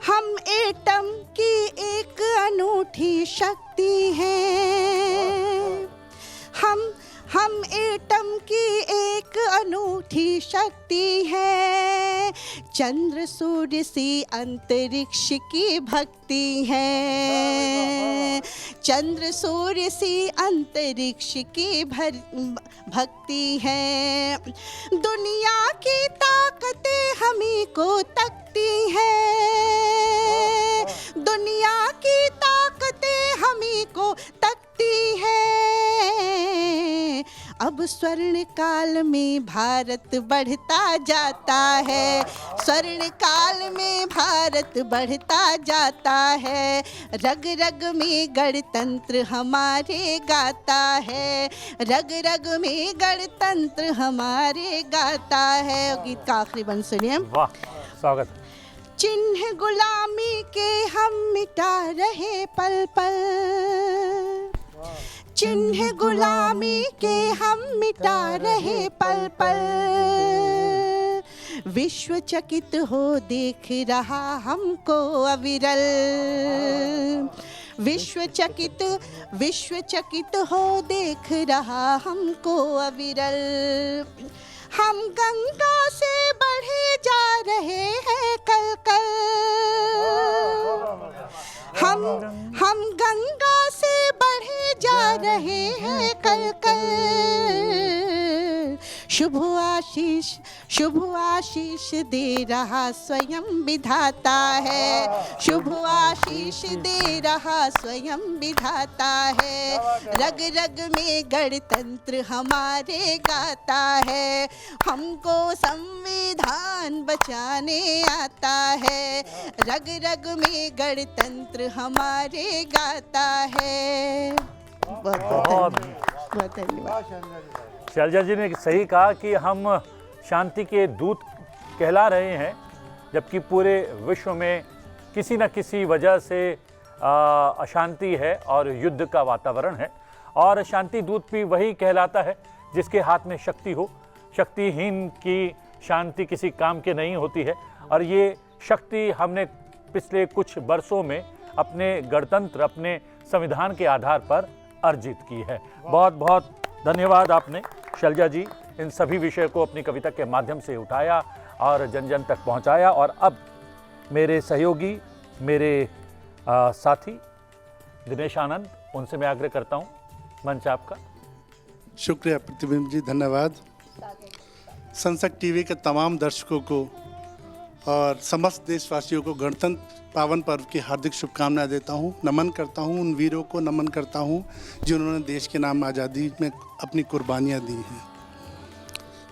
हम एटम की एक अनूठी शक्ति हैं, हम एटम की एक एक अनूठी शक्ति है, चंद्र सूर्य सी अंतरिक्ष की भक्ति है, चंद्र सूर्य सी अंतरिक्ष की भक्ति है। दुनिया की ताकतें हमी को तकती है, दुनिया की ताकतें हमी को तकती है। अब स्वर्ण काल में भारत बढ़ता जाता है, स्वर्ण काल में भारत बढ़ता जाता है। रग रग में गणतंत्र हमारे गाता है, रग रग में गणतंत्र हमारे गाता है। गीत का आखिरी बंद सुनिए। वाह, स्वागत। चिन्ह गुलामी के हम मिटा रहे पल पल, चिन्ह गुलामी के हम मिटा रहे पल पल। विश्व चकित हो देख रहा हमको अविरल, विश्व चकित हो देख रहा हमको अविरल। हम गंगा से बढ़े जा रहे हैं कल कल, हम गंगा से बढ़े जा रहे हैं कल कल। शुभ आशीष दे रहा स्वयं विधाता है, शुभ आशीष दे रहा स्वयं विधाता है। रग रग में गणतंत्र हमारे गाता है, हमको संविधान बचाने आता है। रग रग में गणतंत्र हमारे गाता है। बहुत धन्यवाद। शैलजा जी ने सही कहा कि हम शांति के दूत कहला रहे हैं, जबकि पूरे विश्व में किसी न किसी वजह से अशांति है और युद्ध का वातावरण है। और शांति दूत भी वही कहलाता है जिसके हाथ में शक्ति हो। शक्तिहीन की शांति किसी काम की नहीं होती है, और ये शक्ति हमने पिछले कुछ वर्षों में अपने गणतंत्र, अपने संविधान के आधार पर अर्जित की है। बहुत बहुत धन्यवाद आपने शैलजा जी, इन सभी विषय को अपनी कविता के माध्यम से उठाया और जन जन तक पहुंचाया। और अब मेरे सहयोगी, मेरे साथी दिनेश आनंद, उनसे मैं आग्रह करता हूं, मंच आपका। शुक्रिया प्रतिबिंब जी, धन्यवाद। संसद टीवी के तमाम दर्शकों को और समस्त देशवासियों को गणतंत्र पावन पर्व की हार्दिक शुभकामनाएं देता हूं, नमन करता हूं। उन वीरों को नमन करता हूं जिन्होंने देश के नाम आज़ादी में अपनी कुर्बानियां दी हैं।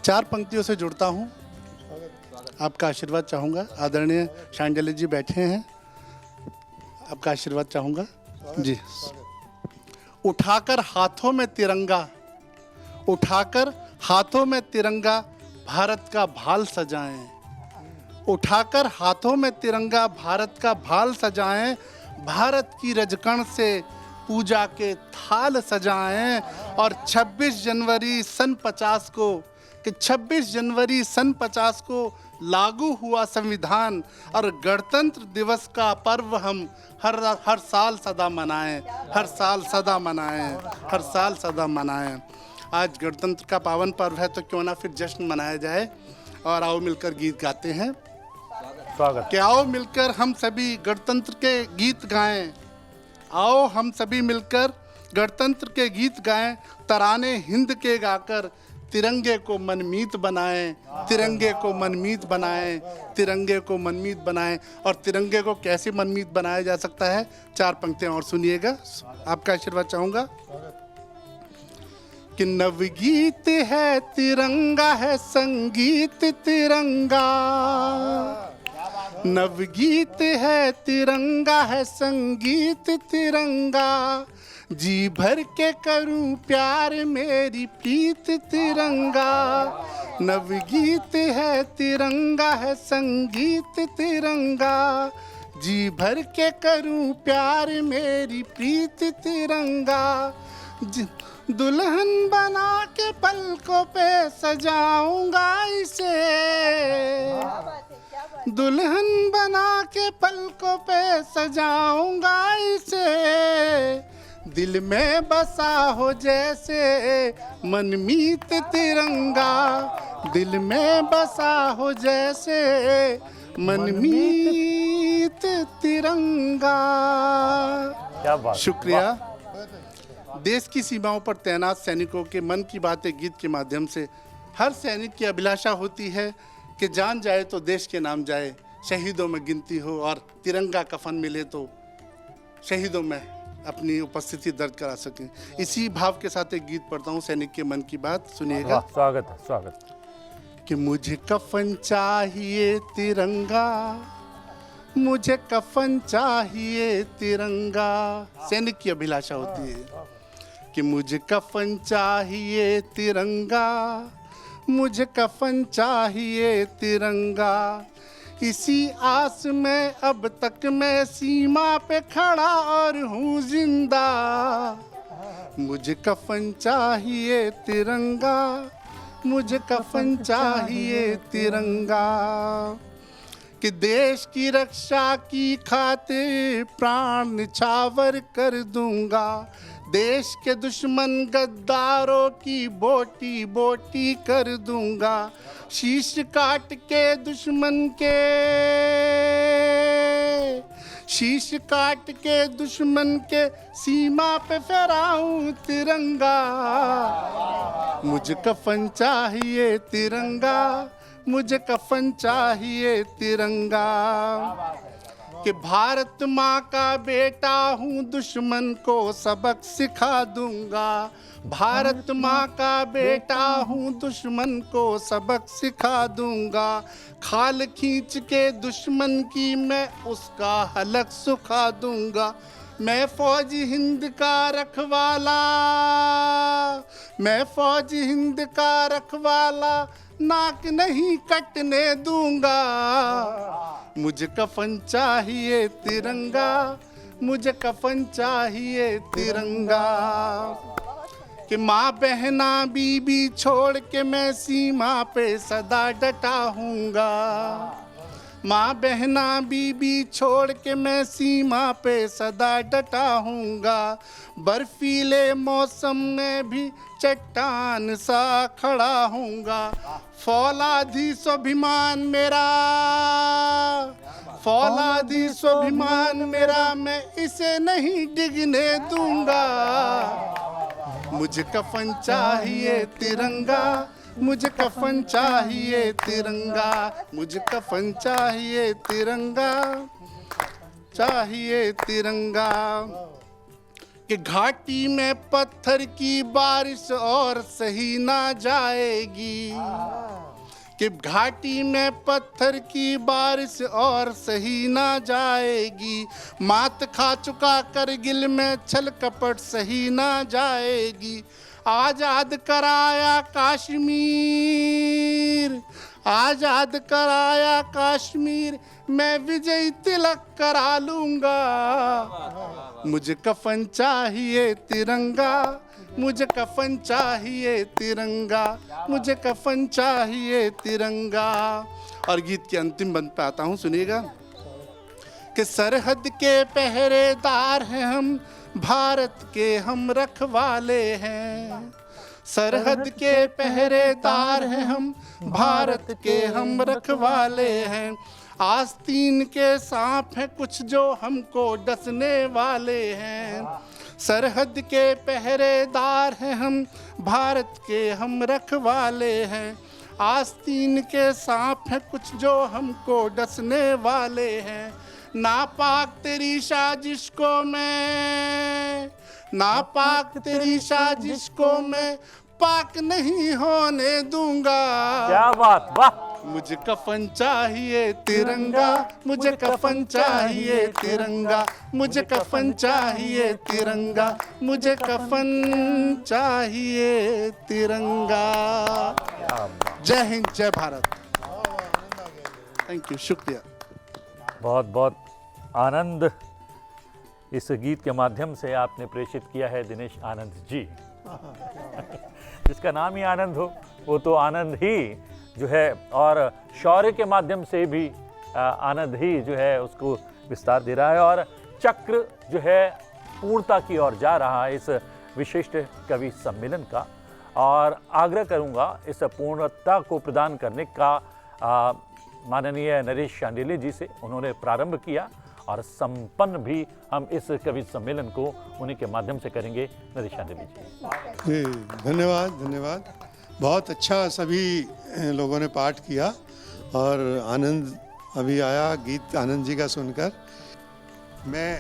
4 पंक्तियों से जुड़ता हूं, आपका आशीर्वाद चाहूँगा। आदरणीय शांडिल्य जी बैठे हैं, आपका आशीर्वाद चाहूँगा जी। उठाकर हाथों में तिरंगा, उठाकर हाथों में तिरंगा भारत का भाल सजाएं, उठाकर हाथों में तिरंगा भारत का भाल सजाएं। भारत की रजकण से पूजा के थाल सजाएं। और 26 जनवरी सन 50 को, कि 26 जनवरी सन 50 को लागू हुआ संविधान, और गणतंत्र दिवस का पर्व हम हर साल सदा मनाएं, हर साल सदा मनाएं, हर साल सदा मनाएं। आज गणतंत्र का पावन पर्व है, तो क्यों ना फिर जश्न मनाया जाए। और आओ मिलकर गीत गाते हैं। स्वागत। कि आओ मिलकर हम सभी गणतंत्र के गीत गाएं, आओ हम सभी मिलकर गणतंत्र के गीत गाएं। तराने हिंद के गाकर तिरंगे को मनमीत बनाएं, तिरंगे को मनमीत बनाएं, तिरंगे को मनमीत बनाएं। और तिरंगे को कैसे मनमीत बनाया जा सकता है, 4 पंक्तियां और सुनिएगा, आपका आशीर्वाद चाहूँगा। कि नवगीत है तिरंगा है संगीत तिरंगा, नवगीत है तिरंगा है संगीत तिरंगा। जी भर के करूं प्यार मेरी प्रीत तिरंगा। नवगीत है तिरंगा है संगीत तिरंगा। जी भर के करूं प्यार मेरी प्रीत तिरंगा। दुल्हन बना के पलकों पे सजाऊंगा इसे, दुल्हन बना के पलकों पे सजाऊंगा इसे। दिल में बसा हो जैसे मनमीत तिरंगा, दिल में बसा हो जैसे मनमीत तिरंगा। क्या बात। शुक्रिया। देश की सीमाओं पर तैनात सैनिकों के मन की बातें गीत के माध्यम से हर सैनिक की अभिलाषा होती है कि जान जाए तो देश के नाम जाए, शहीदों में गिनती हो और तिरंगा कफन मिले तो शहीदों में अपनी उपस्थिति दर्ज करा सकें। इसी भाव के साथ एक गीत पढ़ता हूँ, सैनिक के मन की बात सुनिएगा। वाह, स्वागत है, स्वागत। कि मुझे कफन चाहिए तिरंगा, मुझे कफन चाहिए तिरंगा। सैनिक की अभिलाषा होती है कि मुझे कफन चाहिए तिरंगा, मुझे कफन चाहिए तिरंगा। इसी आस में अब तक मैं सीमा पे खड़ा और हूँ जिंदा। मुझे कफन चाहिए तिरंगा, मुझे कफन चाहिए तिरंगा। कि देश की रक्षा की खातिर प्राण निछावर कर दूंगा, देश के दुश्मन गद्दारों की बोटी बोटी कर दूंगा। शीश काट के दुश्मन के, शीश काट के दुश्मन के सीमा पे फहराऊं तिरंगा। मुझे कफन चाहिए तिरंगा, मुझे कफन चाहिए तिरंगा। कि भारत माँ का बेटा हूँ, दुश्मन को सबक सिखा दूंगा। भारत माँ का बेटा हूँ, दुश्मन को सबक सिखा दूंगा। खाल खींच के दुश्मन की मैं उसका हलक सुखा दूंगा। मैं फौज हिंद का रखवाला, मैं फौज हिंद का रखवाला, नाक नहीं कटने दूंगा। मुझे कफन चाहिए तिरंगा, मुझे कफन चाहिए तिरंगा। कि माँ बहना बीबी छोड़ के मैं सीमा पे सदा डटा हूँगा। माँ बहना बीबी छोड़ के मैं सीमा पे सदा डटा हूँगा। बर्फीले मौसम में भी चट्टान सा खड़ा हूँगा। फौलादी स्वाभिमान मेरा, फौलादी स्वाभिमान मेरा, मैं इसे नहीं डिगने दूंगा। मुझे कफन चाहिए तिरंगा, मुझे कफन चाहिए तिरंगा, मुझे कफन चाहिए तिरंगा, चाहिए तिरंगा। कि घाटी में पत्थर की बारिश और सही ना जाएगी। कि घाटी में पत्थर की बारिश और सही ना जाएगी। मात खा चुका करगिल में छल कपट सही ना जाएगी। आजाद कराया कश्मीर, आजाद कराया कश्मीर, मैं विजय तिलक करा लूंगा। मुझे कफन चाहिए तिरंगा, मुझे कफन चाहिए तिरंगा, मुझे कफन चाहिए तिरंगा। और गीत के अंतिम बंद पे आता हूँ, सुनिएगा। कि सरहद के पहरेदार हैं हम, भारत के हम रखवाले हैं। सरहद के पहरेदार हैं हम, भारत के हम रखवाले हैं। आस्तीन के सांप हैं कुछ जो हमको डसने वाले हैं। सरहद के पहरेदार हैं हम, भारत के हम रखवाले हैं। आस्तीन के सांप हैं कुछ जो हमको डसने वाले हैं। नापाक तेरी साजिश को मैं, नापाक तेरी साजिश को मैं पाक नहीं होने दूंगा। क्या बात, वाह। मुझे कफन चाहिए तिरंगा, मुझे कफन चाहिए तिरंगा, मुझे कफन चाहिए तिरंगा, मुझे कफन चाहिए तिरंगा। जय हिंद, जय भारत। थैंक यू, शुक्रिया। बहुत बहुत आनंद इस गीत के माध्यम से आपने प्रेषित किया है दिनेश आनंद जी। जिसका नाम ही आनंद हो, वो तो आनंद ही जो है, और शौर्य के माध्यम से भी आनंद ही जो है उसको विस्तार दे रहा है। और चक्र जो है पूर्णता की ओर जा रहा है इस विशिष्ट कवि सम्मेलन का, और आग्रह करूंगा इस पूर्णता को प्रदान करने का माननीय नरेश शांडिल्य जी से। उन्होंने प्रारंभ किया और संपन्न भी हम इस कवि सम्मेलन को उन्हीं के माध्यम से करेंगे। नरेश शांडिल्य जी। धन्यवाद धन्यवाद। बहुत अच्छा सभी लोगों ने पाठ किया और आनंद अभी आया गीत आनंद जी का सुनकर। मैं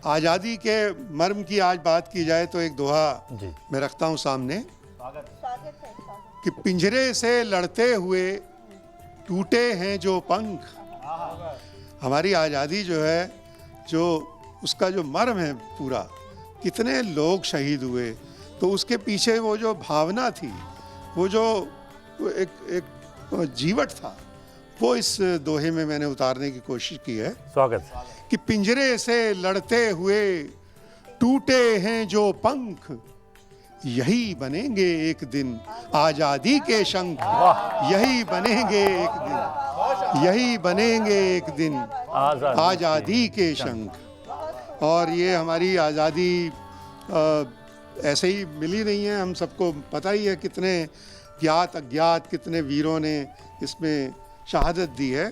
आज़ादी के मर्म की आज बात की जाए तो एक दोहा जी। मैं रखता हूँ सामने कि पिंजरे से लड़ते हुए टूटे हैं जो पंख। हमारी आज़ादी जो है, जो उसका जो मर्म है पूरा, कितने लोग शहीद हुए, तो उसके पीछे वो जो भावना थी, वो जो एक जीवट था, वो इस दोहे में मैंने उतारने की कोशिश की है। स्वागत। कि पिंजरे से लड़ते हुए टूटे हैं जो पंख, यही बनेंगे एक दिन आज़ादी के शंख। यही बनेंगे एक दिन, यही बनेंगे एक दिन आज़ादी के शंख। और ये हमारी आज़ादी ऐसे ही मिली नहीं है, हम सबको पता ही है कितने ज्ञात अज्ञात कितने वीरों ने इसमें शहादत दी है।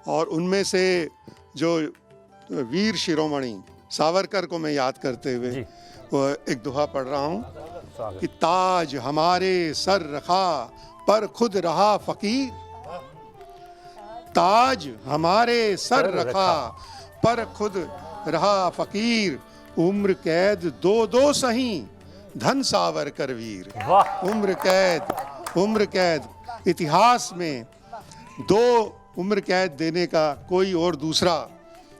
और उनमें से जो वीर शिरोमणि सावरकर को मैं याद करते हुए वो एक दोहा पढ़ रहा हूँ कि ताज हमारे सर रखा पर खुद रहा फकीर। ताज हमारे सर रखा पर खुद रहा फकीर, उम्र कैद दो दो सही धन सावरकर वीर। उम्र कैद इतिहास में दो उम्र कैद देने का कोई और दूसरा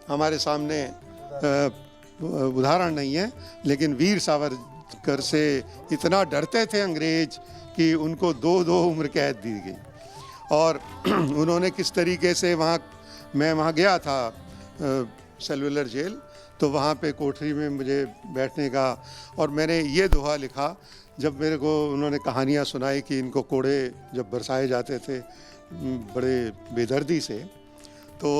हमारे सामने उदाहरण नहीं है। लेकिन वीर सावरकर से इतना डरते थे अंग्रेज कि उनको दो दो उम्र कैद दी गई। और उन्होंने किस तरीके से मैं वहाँ गया था सेलुलर जेल, तो वहाँ पे कोठरी में मुझे बैठने का, और मैंने ये दोहा लिखा जब मेरे को उन्होंने कहानियाँ सुनाई कि इनको कोड़े जब बरसाए जाते थे बड़े बेदर्दी से, तो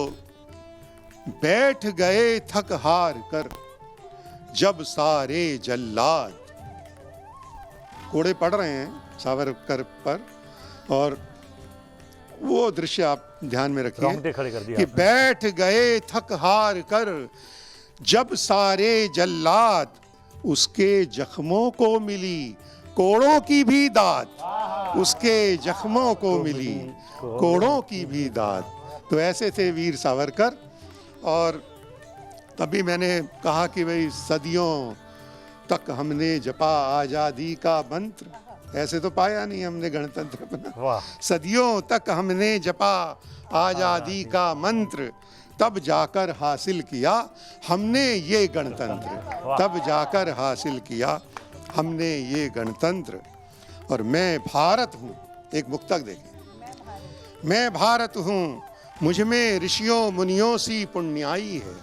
बैठ गए थक हार कर जब सारे जल्लाद। कोड़े पड़ रहे हैं सावरकर पर, और वो दृश्य आप ध्यान में रखिए खड़े कर दिया कि बैठ गए थक हार कर जब सारे जल्लाद, उसके जख्मों को मिली कोड़ों की भी दाद। उसके जख्मों को मिली कोड़ों की भी दाद। तो ऐसे थे वीर सावरकर। और तभी मैंने कहा कि भाई सदियों तक हमने जपा आज़ादी का मंत्र, ऐसे तो पाया नहीं हमने गणतंत्र अपना। सदियों तक हमने जपा आज़ादी का मंत्र, तब जाकर हासिल किया हमने ये गणतंत्र। तब जाकर हासिल किया हमने ये गणतंत्र। और मैं भारत हूँ, एक मुक्तक देखिए, मैं भारत हूँ मुझ में ऋषियों मुनियों सी पुण्याई है।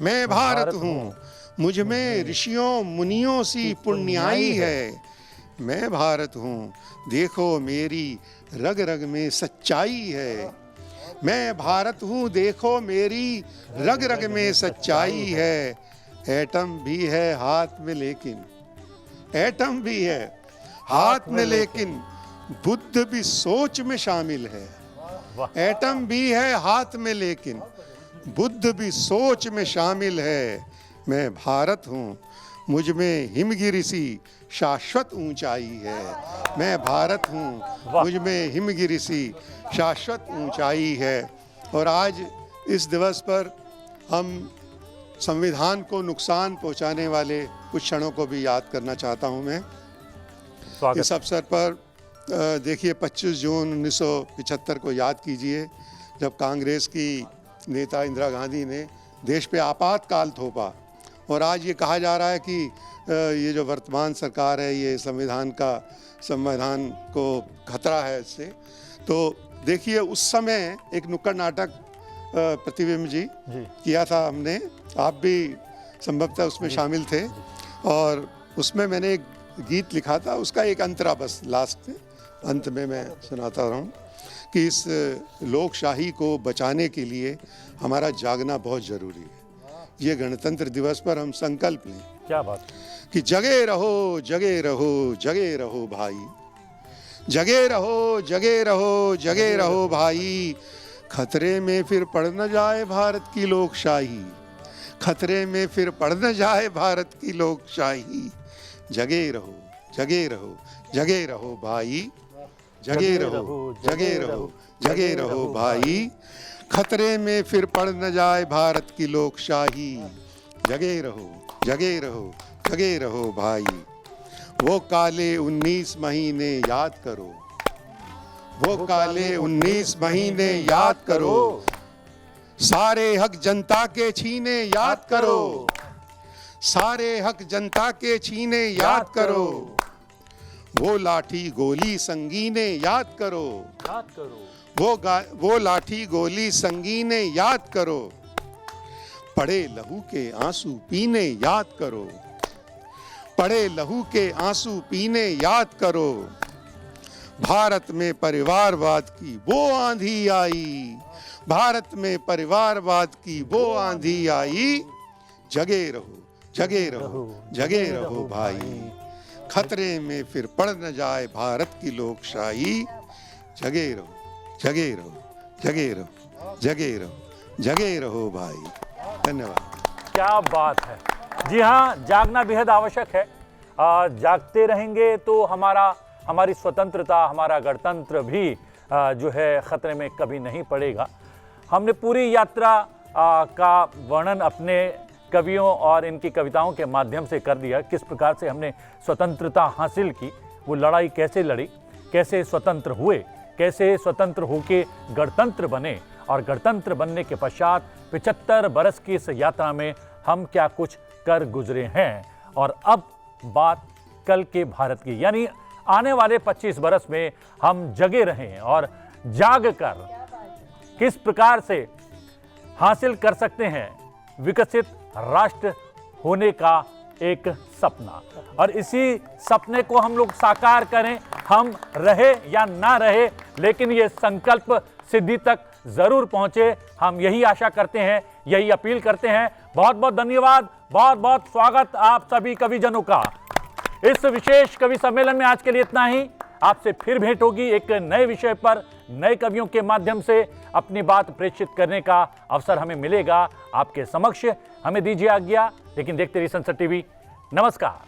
मैं भारत हूँ मुझ में ऋषियों मुनियों सी पुण्याई है। मैं भारत हूँ देखो मेरी रग रग में सच्चाई है। मैं भारत हूँ देखो मेरी रग रग में सच्चाई है। एटम भी है हाथ में लेकिन, एटम भी है हाथ में लेकिन बुद्ध भी सोच में शामिल है। एटम भी है हाथ में लेकिन बुद्ध भी सोच में शामिल है। मैं भारत हूँ मुझ में हिमगिरी सी शाश्वत ऊंचाई है। मैं भारत हूँ मुझ में हिमगिरी सी शाश्वत ऊंचाई है। और आज इस दिवस पर हम संविधान को नुकसान पहुंचाने वाले कुछ क्षणों को भी याद करना चाहता हूं मैं। इस अवसर पर देखिए 25 जून 1975 को याद कीजिए, जब कांग्रेस की नेता इंदिरा गांधी ने देश पे आपातकाल थोपा। और आज ये कहा जा रहा है कि ये जो वर्तमान सरकार है ये संविधान को खतरा है इससे। तो देखिए उस समय एक नुक्कड़ नाटक प्रतिबिंब जी किया था हमने, आप भी संभवतः उसमें शामिल थे। और उसमें मैंने एक गीत लिखा था, उसका एक अंतरा बस लास्ट में अंत में मैं सुनाता रहा हूँ कि इस लोकशाही को बचाने के लिए हमारा जागना बहुत ज़रूरी है। ये गणतंत्र दिवस पर हम संकल्प लें क्या बात, कि जगे रहो जगे रहो जगे रहो भाई, जगे रहो जगे रहो जगे रहो भाई, खतरे में फिर पड़ न जाए भारत की लोकशाही, खतरे में फिर पड़ न जाए भारत की लोकशाही, जगे रहो जगे रहो जगे रहो भाई, जगे रहो जगे रहो जगे रहो भाई, खतरे में फिर पड़ न जाए भारत की लोकशाही, जगे रहो जगे रहो जगे रहो भाई। वो काले 19 महीने याद करो, वो काले 19 महीने याद करो, सारे हक जनता के छीने याद करो, सारे हक जनता के छीने याद करो, वो लाठी गोली संगीने याद करो, याद करो, वो लाठी गोली संगीने याद करो, पड़े लहू के आंसू पीने याद करो, पड़े लहू के आंसू पीने याद करो, भारत में परिवारवाद की वो आंधी आई, भारत में परिवारवाद की वो आंधी आई, जगे रहो जगे रहो जगे रहो भाई, खतरे में फिर पड़ न जाए भारत की लोकशाही, जगे रहो जगे रहो जगे रहो जगे रहो जगे रहो भाई। धन्यवाद। क्या बात है। जी हाँ, जागना बेहद आवश्यक है। जागते रहेंगे तो हमारी स्वतंत्रता, हमारा गणतंत्र भी जो है खतरे में कभी नहीं पड़ेगा। हमने पूरी यात्रा का वर्णन अपने कवियों और इनकी कविताओं के माध्यम से कर दिया, किस प्रकार से हमने स्वतंत्रता हासिल की, वो लड़ाई कैसे लड़ी, कैसे स्वतंत्र हुए, कैसे स्वतंत्र होके गणतंत्र बने, और गणतंत्र बनने के पश्चात 75 बरस की इस यात्रा में हम क्या कुछ कर गुजरे हैं। और अब बात कल के भारत की, यानी आने वाले 25 बरस में हम जगे रहें और जाग कर किस प्रकार से हासिल कर सकते हैं विकसित राष्ट्र होने का एक सपना, और इसी सपने को हम लोग साकार करें, हम रहे या ना रहे, लेकिन ये संकल्प सिद्धि तक जरूर पहुंचे। हम यही आशा करते हैं, यही अपील करते हैं। बहुत बहुत धन्यवाद, बहुत बहुत स्वागत आप सभी कविजनों का इस विशेष कवि सम्मेलन में। आज के लिए इतना ही। आपसे फिर भेंट होगी एक नए विषय पर, नए कवियों के माध्यम से अपनी बात प्रेषित करने का अवसर हमें मिलेगा आपके समक्ष। हमें दीजिए आज्ञा, लेकिन देखते रहिए संसद टीवी। नमस्कार।